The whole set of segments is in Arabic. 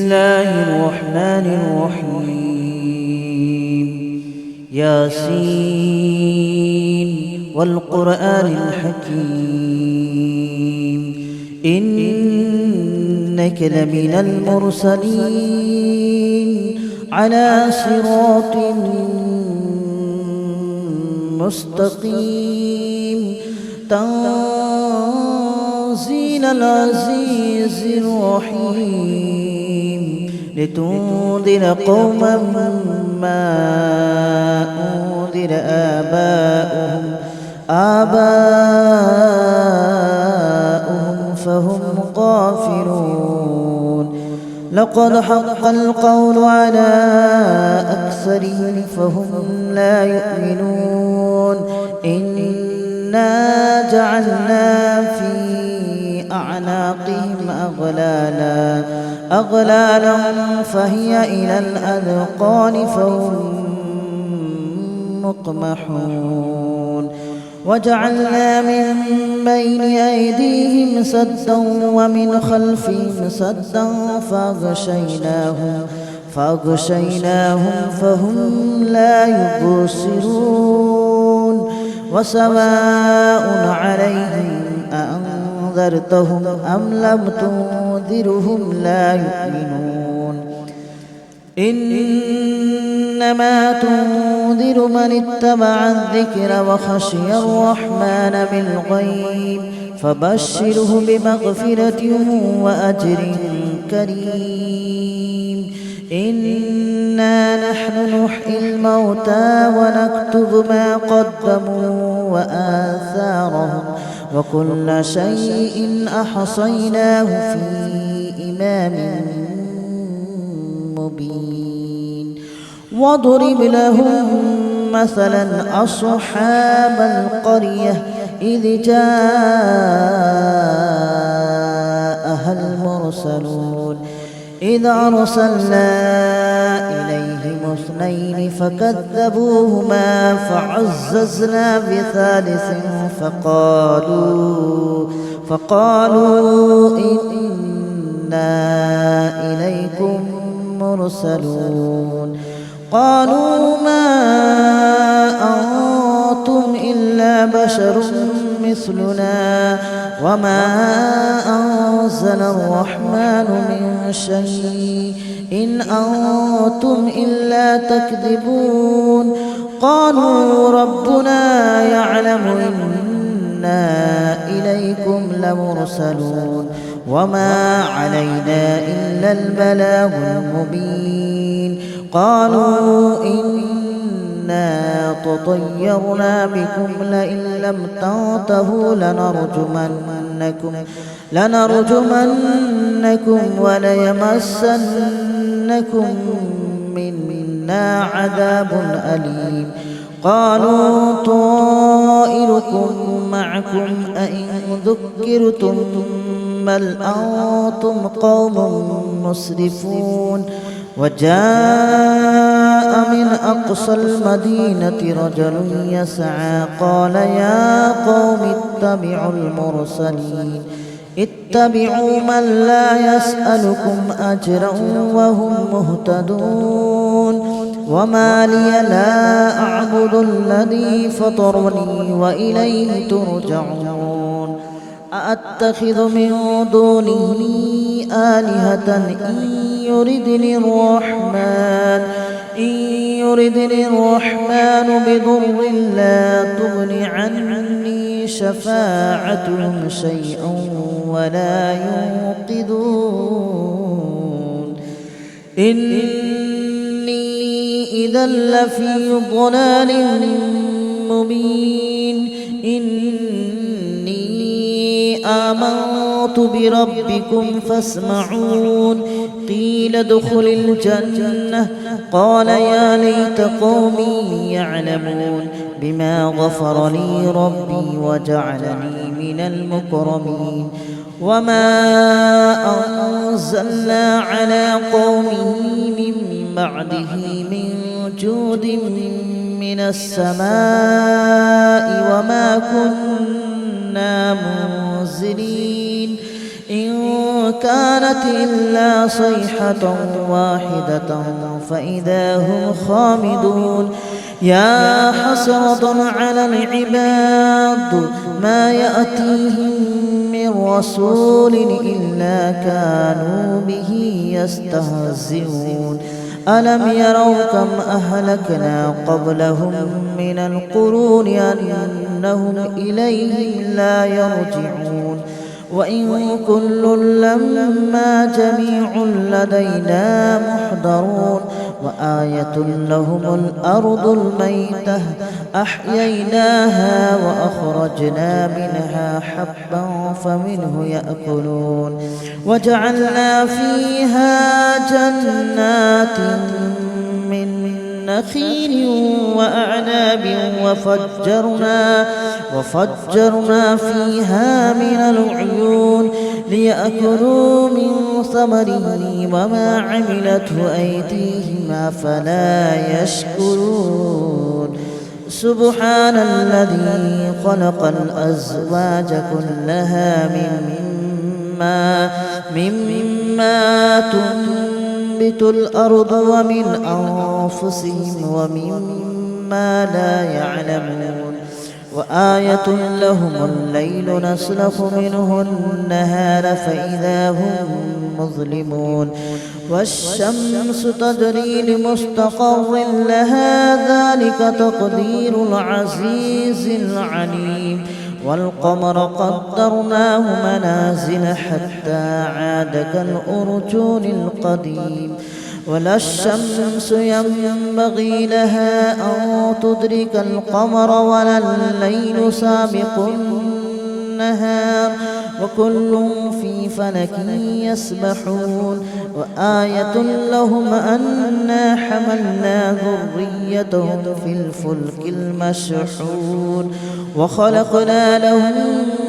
الله الرحمن الرحيم. ياسين والقرآن الحكيم إنك لمن المرسلين على صراط مستقيم تنزيل العزيز الرحيم لتنذر قوما ما أنذر آباؤهم فهم غافلون. لقد حق القول على أكثرهم فهم لا يؤمنون. إنا جعلنا في أعناقهم أغلالا فهي إلى الأذقان فهم مقمحون. وجعلنا من بين أيديهم سدا ومن خلفهم سدا فأغشيناهم فهم لا يبصرون. وسواء عليهم أأنذرتهم أم لم تنذرهم لا يؤمنون. إنما تنذر من اتبع الذكر وخشي الرحمن بالغيب فبشره بمغفرة وأجر كريم. إنا نحن نحيي الموتى ونكتب ما قدموا وآثارهم وكل شيء أحصيناه في إمام مبين. واضرب لهم مثلا أصحاب القرية إذ جاءها المرسلون إذ أرسلنا إليهم اثنين فكذبوهما فعززنا بثالث فقالوا إنا إليكم مرسلون. قالوا ما أنتم إلا بشر مثلنا وما أنزل الرحمن من شيء إن أنتم إلا تكذبون. قالوا ربنا يعلم إنا إليكم لمرسلون وما علينا إلا البلاغ المبين. قالوا إنا تطيرنا بكم لئن لم تنتهوا لنرجمنكم وليمسنكم منا عذاب أليم. قالوا طائركم معكم أئن ذكرتم بل أنتم قوم مسرفون. وجاء من أقصى المدينة رجل يسعى قال يا قوم اتبعوا من لا يسألكم أجرا وهم مهتدون. وما لي لا أعبد الذي فطرني وإليه ترجعون. أأتخذ من دونه آلهة إن يردني الرحمن بضر لا تغن عني شفاعتهم شيئا ولا ينقذون. إني إذا لفي ضلال مبين. إني آمنت بربكم فاسمعون. قيل ادخل الجنة قال يا ليت قومي يعلمون بما غفر لي ربي وجعلني من المكرمين. وما أنزلنا على قومه من بعده من جود من السماء وما كنا منزلين. إن كانت إلا صيحة واحدة فإذا هم خامدون يا حسرة على العباد ما يأتيهم من رسول إلا كانوا به يستهزئون ألم يروا كم أهلكنا قبلهم من القرون أنهم إليهم لا يرجعون وإن كل لما جميع لدينا محضرون وآية لهم الأرض الميتة أحييناها وأخرجنا منها حبا فمنه يأكلون وجعلنا فيها جنات من نخيل وأعناب وفجرنا فيها من العيون ليأكلوا من ثمره وما عملته أيديهم أفلا يشكرون سبحان الذي خلق الأزواج كلها مما تنبت الأرض ومن أنفسهم ومما لا يعلمون وآية لهم الليل نسلخ منه النهار فإذا هم مظلمون والشمس تجري لمستقر لها ذلك تقدير العزيز العليم والقمر قدرناه منازل حتى عاد كالأرجون القديم ولا الشمس ينبغي لها أن تدرك القمر ولا الليل سابق النهار وكل في فلك يسبحون وآية لهم أنا حملنا ذريتهم في الفلك المشحون وخلقنا لهم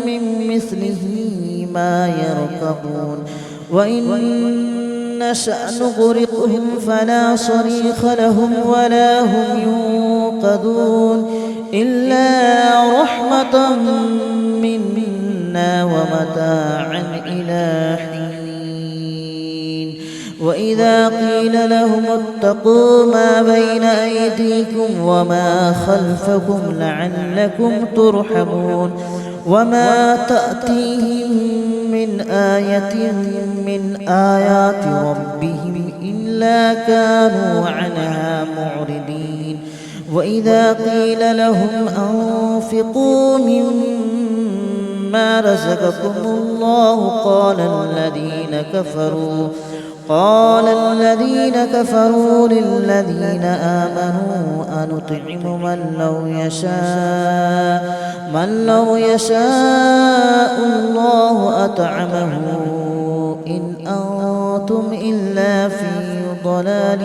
من مثله ما يركبون وإن نشأ نغرقهم فلا صريخ لهم ولا هم ينقذون إلا رحمة منا ومتاعا إلى حين وإذا قيل لهم اتقوا ما بين أيديكم وما خلفكم لعلكم ترحمون وما تأتيهم من آية من آيات ربهم إلا كانوا عنها معرضين وإذا قيل لهم أنفقوا مما رزقكم الله قال الذين كفروا للذين آمنوا أنطعم من لو يشاء الله أطعمه إن أنتم إلا في ضلال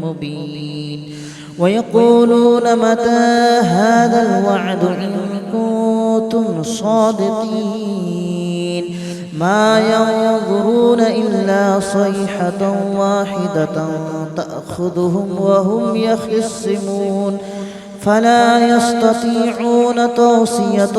مبين ويقولون متى هذا الوعد إن كنتم صادقين ما ينظرون إلا صيحة واحدة تأخذهم وهم يخصمون فلا يستطيعون توصية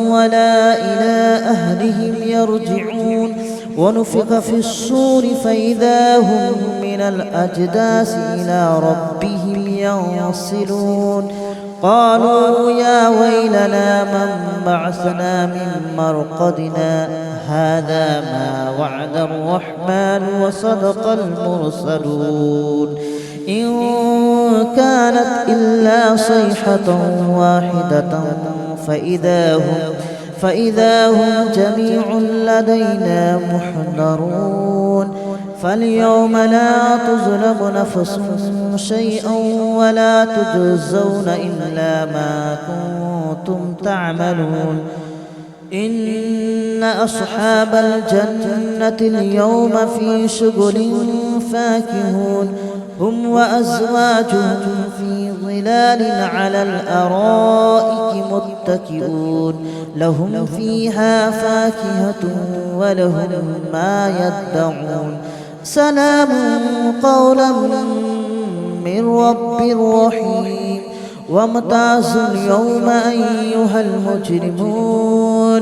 ولا إلى أهلهم يرجعون ونفخ في الصور فإذا هم من الأجداث إلى ربهم ينسلون قالوا يا ويلنا من بعثنا من مرقدنا هذا ما وعد الرحمن وصدق المرسلون إن كانت إلا صيحة واحدة فإذا هم جميع لدينا محضرون فاليوم لا تظلم نفس شيئا ولا تجزون إلا ما كنتم تعملون إن أصحاب الجنة اليوم في شغل فاكهون هم وأزواجهم في ظلال على الأرائك متكئون لهم فيها فاكهة ولهم ما يدعون سلام قولا من رب رحيم وامتازوا اليوم أيها المجرمون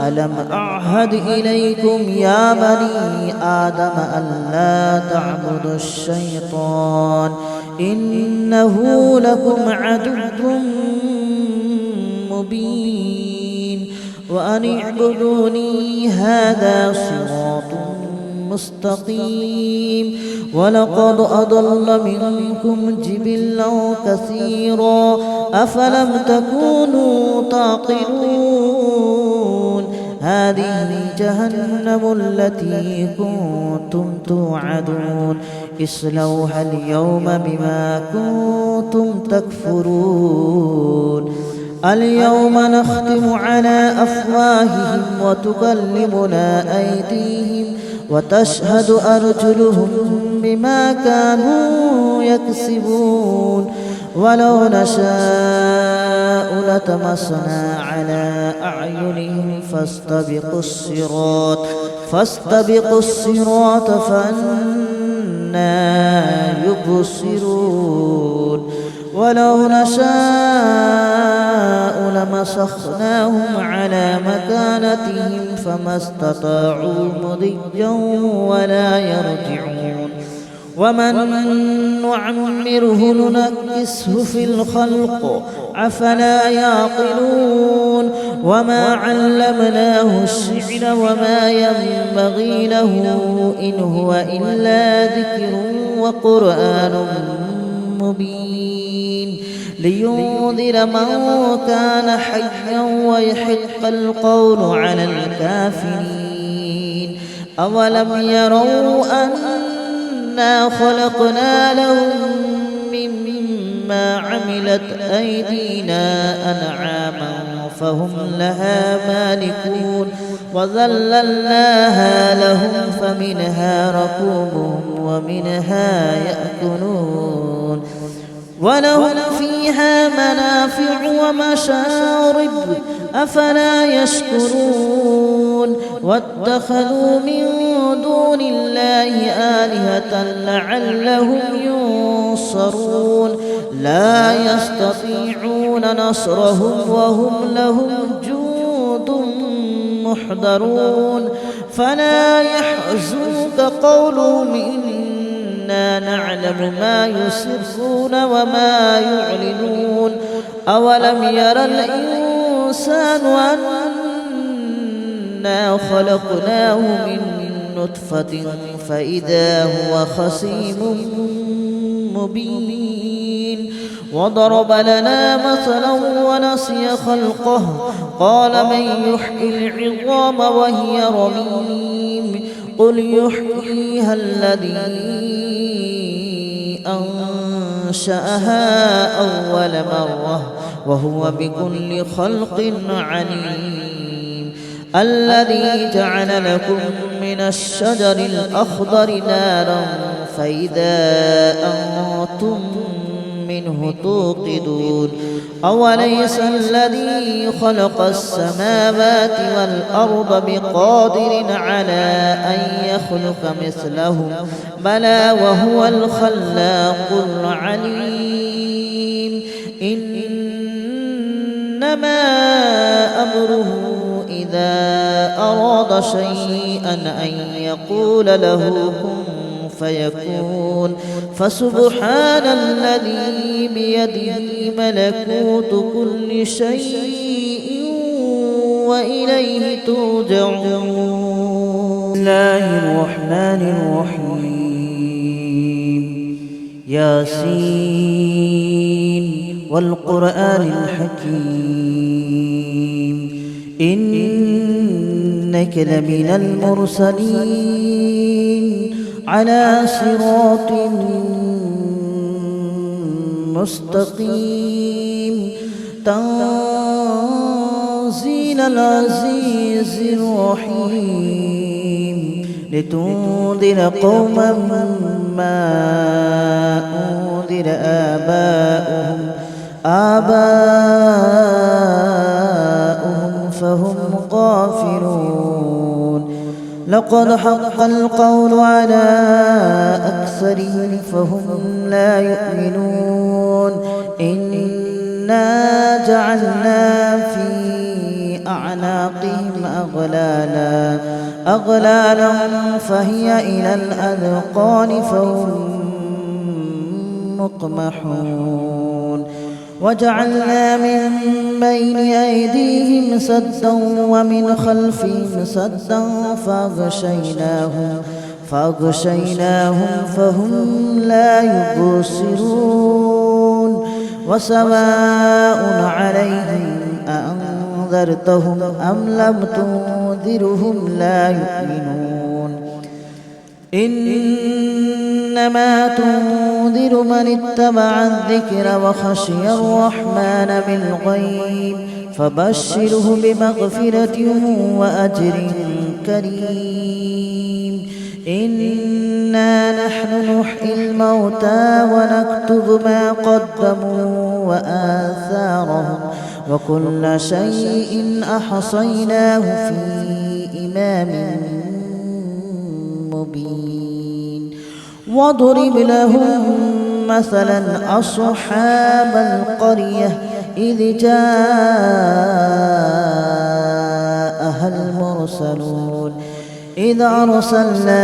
ألم أعهد إليكم يا بني آدم ألا تعبدوا الشيطان إنه لكم عدو مبين وأن اعبدوني هذا صراط مستقيم ولقد أضل منكم جبلا كثيرا أفلم تكونوا تعقلون هذه جهنم التي كنتم توعدون اصلوها اليوم بما كنتم تكفرون اليوم نختم على أفواههم وتكلمنا أيديهم وتشهد أرجلهم بما كانوا يكسبون ولو نشاء لطمسنا على أعينهم فاستبقوا الصراط فأنى يبصرون ولو نشاء لمسخناهم على مكانتهم فما استطاعوا مضيا ولا يرجعون ومن نعمره ننكسه في الخلق أفلا يعقلون وما علمناه الشعر وما ينبغي له إن هو إلا ذكر وقرآن مبين لينذر من كان حيا ويحق القول على الكافرين أولم يروا أنا خلقنا لهم مما عملت أيدينا أنعاما فهم لها مالكون وذللناها لهم فمنها ركوبهم ومنها يأكلون ولهم فيها منافع ومشارب أفلا يشكرون واتخذوا من دون الله آلهة لعلهم ينصرون لا يستطيعون نصرهم وهم لهم جند محضرون فلا يحزنك قولهم إنا نعلم ما يسرون وما يعلنون أولم ير الإنسان أنا خلقناه من نطفة فإذا هو خصيم مبين وضرب لنا مثلا ونسي خلقه قال من يحيي العظام وهي رميم قل يحييها الذي أنشأها أول مرة وهو بكل خلق عليم الذي جعل لكم من الشجر الأخضر نارا فإذا أنتم منه توقدون أوليس الذي خلق السماوات والأرض بقادر على أن يخلق مثلهم بلى وهو الخلاق العليم إنما أمره إذا أراد شيئا أن يقول له كن فيكون فسبحان الذي بيده ملكوت كل شيء وإليه ترجعون. بسم الله الرحمن الرحيم ياسين والقرآن الحكيم إنك لمن المرسلين على صراط مستقيم تنزيل العزيز الرحيم لتنذر قوما ما أنذر آباؤهم فهم غافلون لقد حق القول على أكثرهم فهم لا يؤمنون إنا جعلنا في أعناقهم أغلالا فهي إلى الأذقان فهم مقمحون وجعلنا من بين أيديهم سدا ومن خلفهم سدا فأغشيناهم فهم لا يبصرون وسواء عليهم أأنذرتهم أم لم تنذرهم لا يؤمنون إنما تنذر من اتبع الذكر وخشي الرحمن بالغيب فبشره بمغفرة وأجر كريم إنا نحن نحيي الموتى ونكتب ما قدموا وآثارهم وكل شيء أحصيناه في إمام مبين واضرب لهم مثلا أصحاب القرية إذ جاءها المرسلون إذ أرسلنا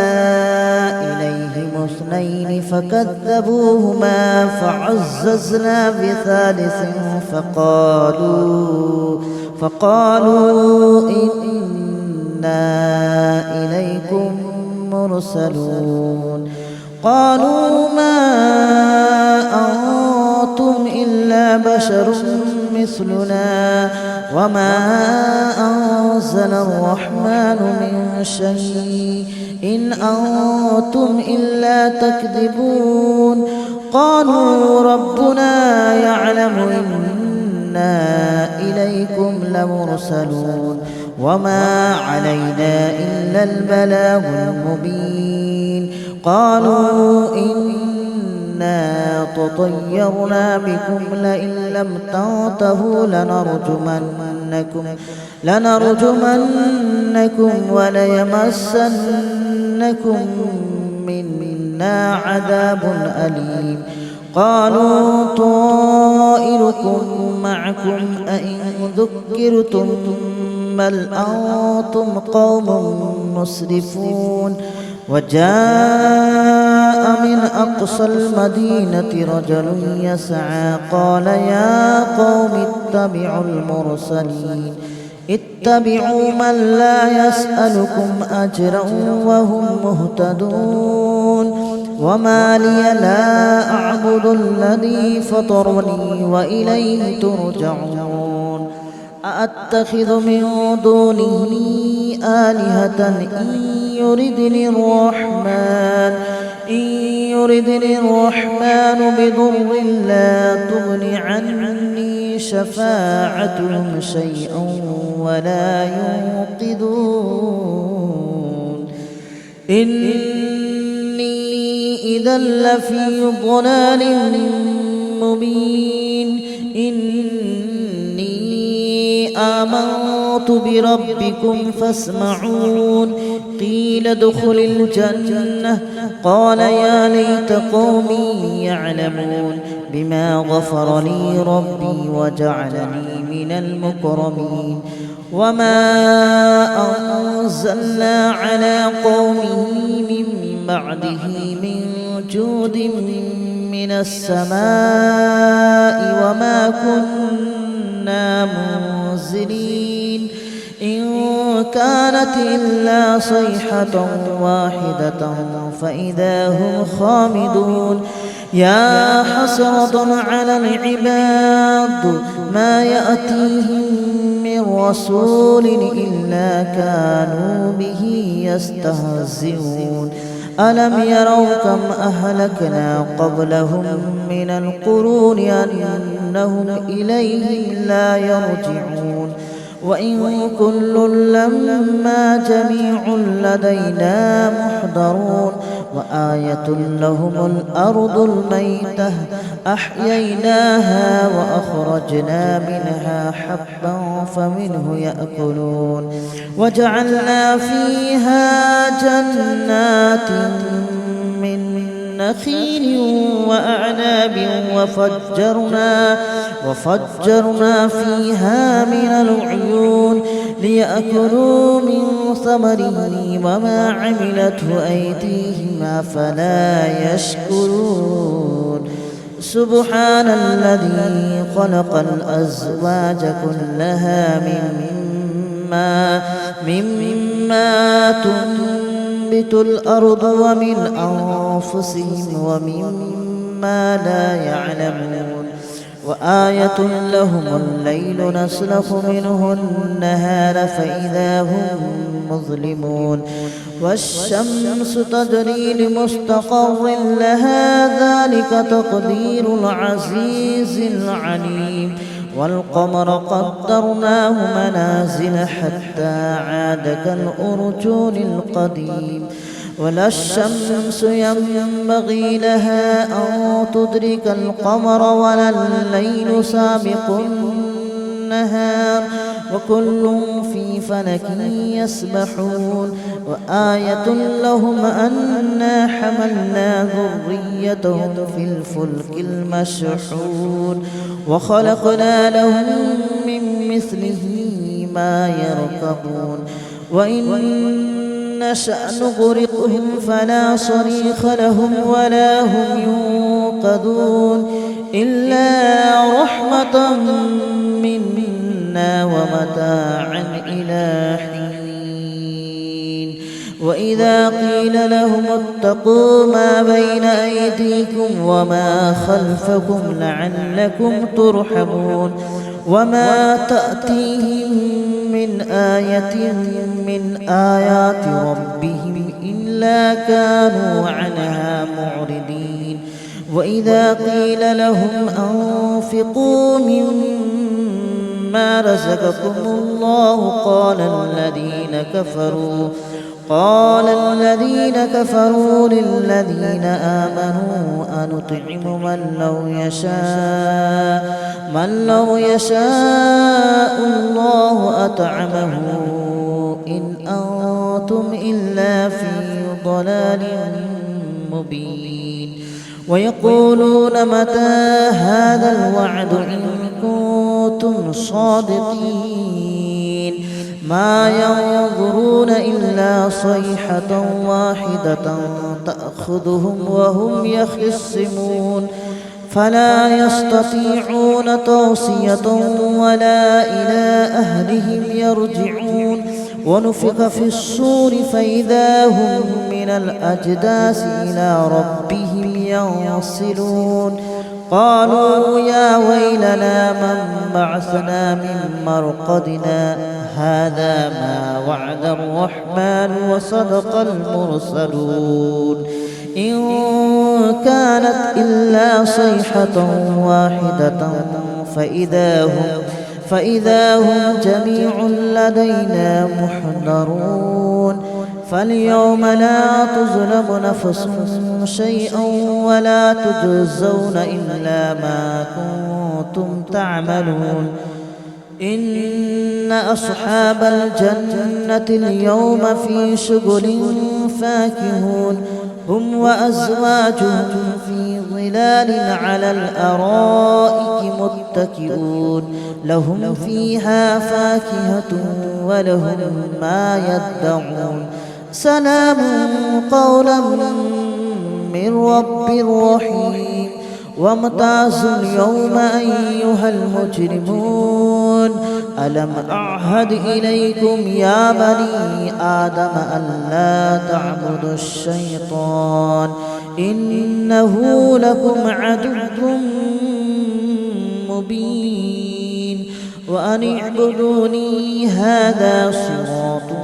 إليهم اثنين فكذبوهما فعززنا بثالث فقالوا إنا إليكم مرسلون قالوا ما أنتم إلا بشر مثلنا وما أنزل الرحمن من شيء إن أنتم إلا تكذبون قالوا ربنا يعلم إنا إليكم لمرسلون وما علينا إلا البلاغ المبين قالوا إنا تطيرنا بكم لئن لم تنتهوا لنرجمنكم وليمسنكم منا عذاب أليم قالوا طائركم معكم أئن ذكرتم بل أنتم قوم مسرفون وجاء من أقصى المدينة رجل يسعى قال يا قوم اتبعوا من لا يسألكم أجرا وهم مهتدون وما لي لا أعبد الذي فطرني وإليه ترجعون أأتخذ من دونه آلهة إن يردني الرحمن بضر لا تغن عني شفاعتهم شيئا ولا ينقذون إني إذا لفي ضلال مبين آمنت بربكم فاسمعون قيل ادخل الجنة قال يا ليت قومي يعلمون بما غفر لي ربي وجعلني من المكرمين وما أنزلنا على قومه من بعده من جود من السماء وما كنا منزلين إن كانت إلا صيحة واحدة فإذا هم خامدون يا حسرة على العباد ما يأتيهم من رسول إلا كانوا به يستهزئون ألم يروا كم أهلكنا قبلهم من القرون أنهم إليهم لا يرجعون وإن كل لما جميع لدينا محضرون وآية لهم الأرض الميتة أحييناها وأخرجنا منها حبا فمنه يأكلون وجعلنا فيها جنات من نخيل وأعناب وفجرنا فيها من العيون ليأكلوا من ثمره وما عملته أيديهم أفلا يشكرون سبحان الذي خلق الأزواج كلها مما تنبت الأرض ومن أنفسهم ومما لا يعلمون وآية لهم الليل نسلخ منه النهار فإذا هم مظلمون والشمس تجري لمستقر لها ذلك تقدير العزيز العليم والقمر قدرناه منازل حتى عاد كالأرجون القديم ولا الشمس ينبغي لها أن تدرك القمر ولا الليل سابق النهار وكل في فلك يسبحون وآية لهم أنا حملنا ذريتهم في الفلك المشحون وخلقنا لهم من مثله ما يركبون وإن نشأ نغرقهم فلا صريخ لهم ولا هم ينقذون إلا رحمة منا ومتاعا إلى حين وإذا قيل لهم اتقوا ما بين أيديكم وما خلفكم لعلكم ترحمون وما تأتيهم من آية من آيات ربهم إلا كانوا عنها معرضين وإذا قيل لهم أنفقوا مما رزقكم الله قال الذين كفروا للذين آمنوا أنطعم من لو يشاء الله أطعمه إن أنتم إلا في ضلال مبين ويقولون متى هذا الوعد إن كنتم صادقين ما ينظرون إلا صيحة واحدة تأخذهم وهم يخصمون فلا يستطيعون توصية ولا إلى أهلهم يرجعون ونفخ في الصور فإذا هم من الأجداث إلى ربهم ينصلون قالوا يا ويلنا من بعثنا من مرقدنا هذا ما وعد الرحمن وصدق المرسلون إن كانت إلا صيحة واحدة فإذا هم جميع لدينا محضرون فاليوم لا تظلم نفس شيئا ولا تجزون إلا ما كنتم تعملون إن أصحاب الجنة اليوم في شغل فاكهون هم وأزواجهم في ظلال على الأرائك متكئون لهم فيها فاكهة ولهم ما يدعون سلام قولا من رب رحيم وامتازوا اليوم أيها المجرمون ألم أعهد إليكم يا بني آدم ألا تعبدوا الشيطان إنه لكم عدو مبين وأن اعبدوني هذا صراط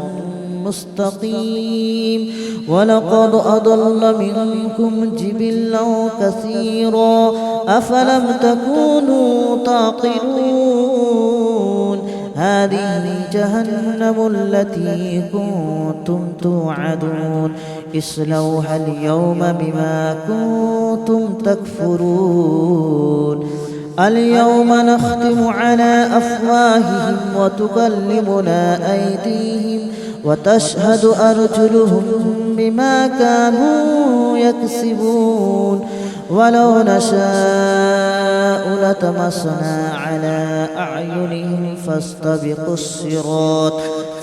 مستقيم ولقد أضل منكم جبلا كثيرا أفلم تكونوا تعقلون هذه جهنم التي كنتم توعدون اصلوها اليوم بما كنتم تكفرون اليوم نختم على أفواههم وتكلمنا أيديهم وتشهد أرجلهم بما كانوا يكسبون ولو نشاء لطمسنا على أعينهم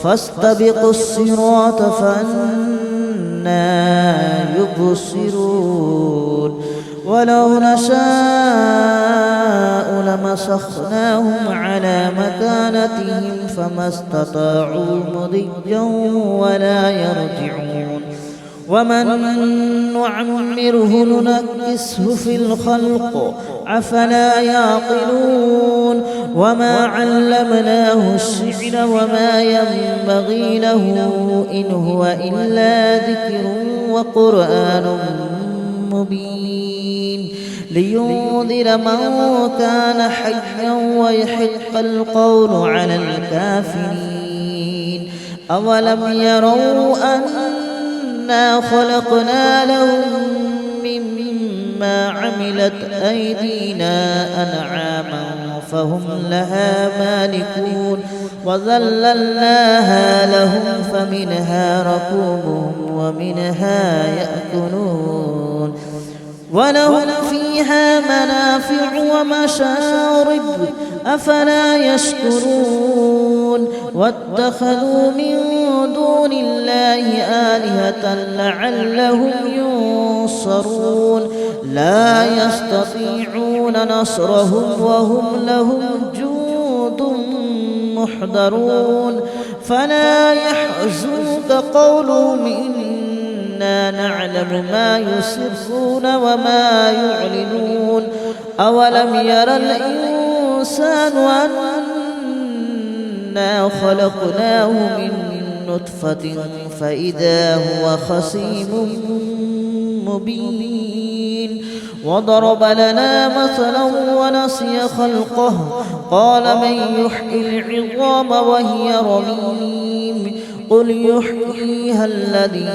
فاستبقوا الصراط فأنى يبصرون ولو نشاء لمسخناهم على مكانتهم فما استطاعوا مضيا ولا يرجعون ومن نعمره ننكسه في الخلق أفلا يعقلون وما علمناه الشعر وما ينبغي له إن هو إلا ذكر وقرآن مبين لينذر من كان حيا ويحق القول على الكافرين أولم يروا أنا خلقنا لهم مما عملت أيدينا أنعاما فهم لها مالكون وذللناها لهم فمنها ركوبهم ومنها يأكلون ولهم فيها منافع ومشارب أفلا يشكرون واتخذوا من دون الله آلهة لعلهم ينصرون لا يستطيعون نصرهم وهم لهم جند محضرون فلا يحزنك قولهم إنا نعلم ما يسرون وما يعلنون أولم ير الإنسان أنا خلقناه من نطفة فإذا هو خصيم مبين وضرب لنا مثلا ونسي خلقه قال من يحيي العظام وهي رميم قل يحييها الذي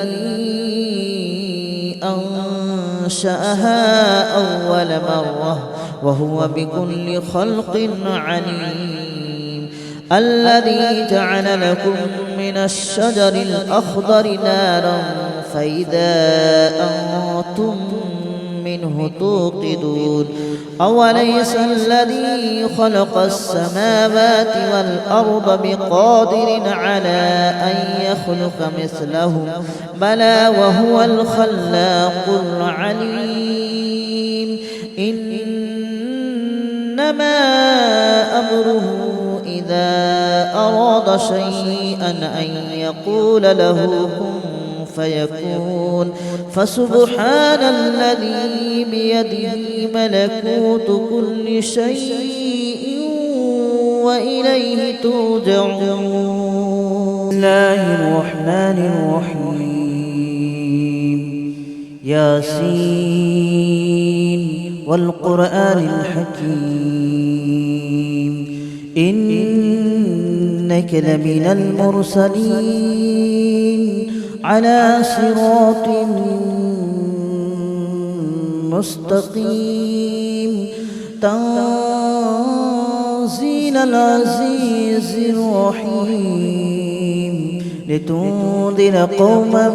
أنشأها أول مرة وهو بكل خلق عليم الذي جعل لكم من الشجر الأخضر نارا فإذا أنتم منه توقدون أوليس الذي خلق السماوات والأرض بقادر على أن يخلق مثلهم بلى وهو الخلاق العليم إنما أمره إذا أراد شيئا أن يقول له كن فيكون فسبحان الذي بيده ملكوت كل شيء وإليه ترجعون. بسم الله الرحمن الرحيم ياسين والقرآن الحكيم إنك لمن المرسلين على صراط مستقيم تنزيل العزيز الرحيم لتنذر قوما